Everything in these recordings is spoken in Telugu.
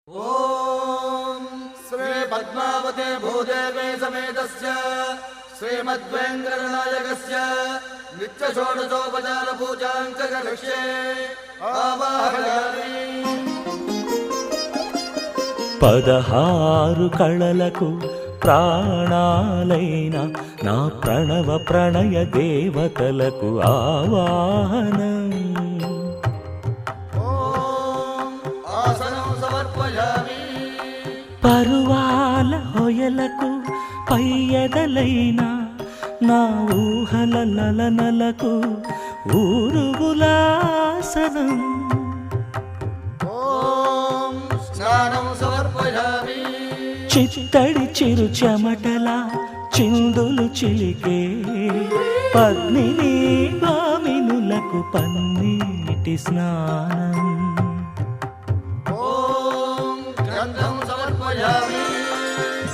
ओम श्री पद्मावते भूदेवे समेतस्य श्रीमद्वेंकटनायकस्य नित्य षोडशोपचार पूजां च करिष्ये आवाहयामि। 16 కళలకు ప్రాణాలైన నా ప్రణవ ప్రణయ దేవతలకు ఆవాహనం। పరువాల హొయలకు పయ్యదలైన నా ఊహల లలనలకు ఊరుగులాసనం। చిత్తడి చిరు చెమటల చిందులు చిలికే పద్మిని భామినులకు పన్నీటి స్నానం।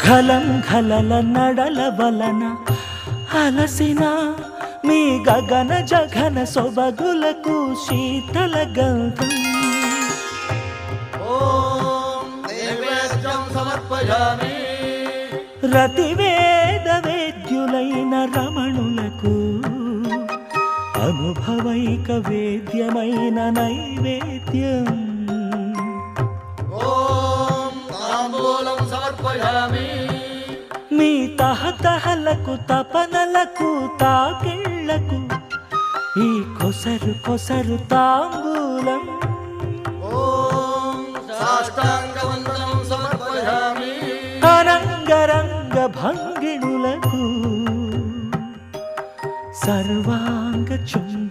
ఘలం ఘలల నడల వలన అలసిన మీ గగన జఘన సొబగులకు శీతల గంధం। రతివేద వేద్యులైన రమణులకు అనుభవైక వేద్యమైన నైవేద్యం। మీ తహతహలకు తపనలకు తాకిళ్లకు ఈ కొసరు కొసరు తాంబూలం। అరంగరంగ భంగిణులకు సర్వాంగ చుంబనం।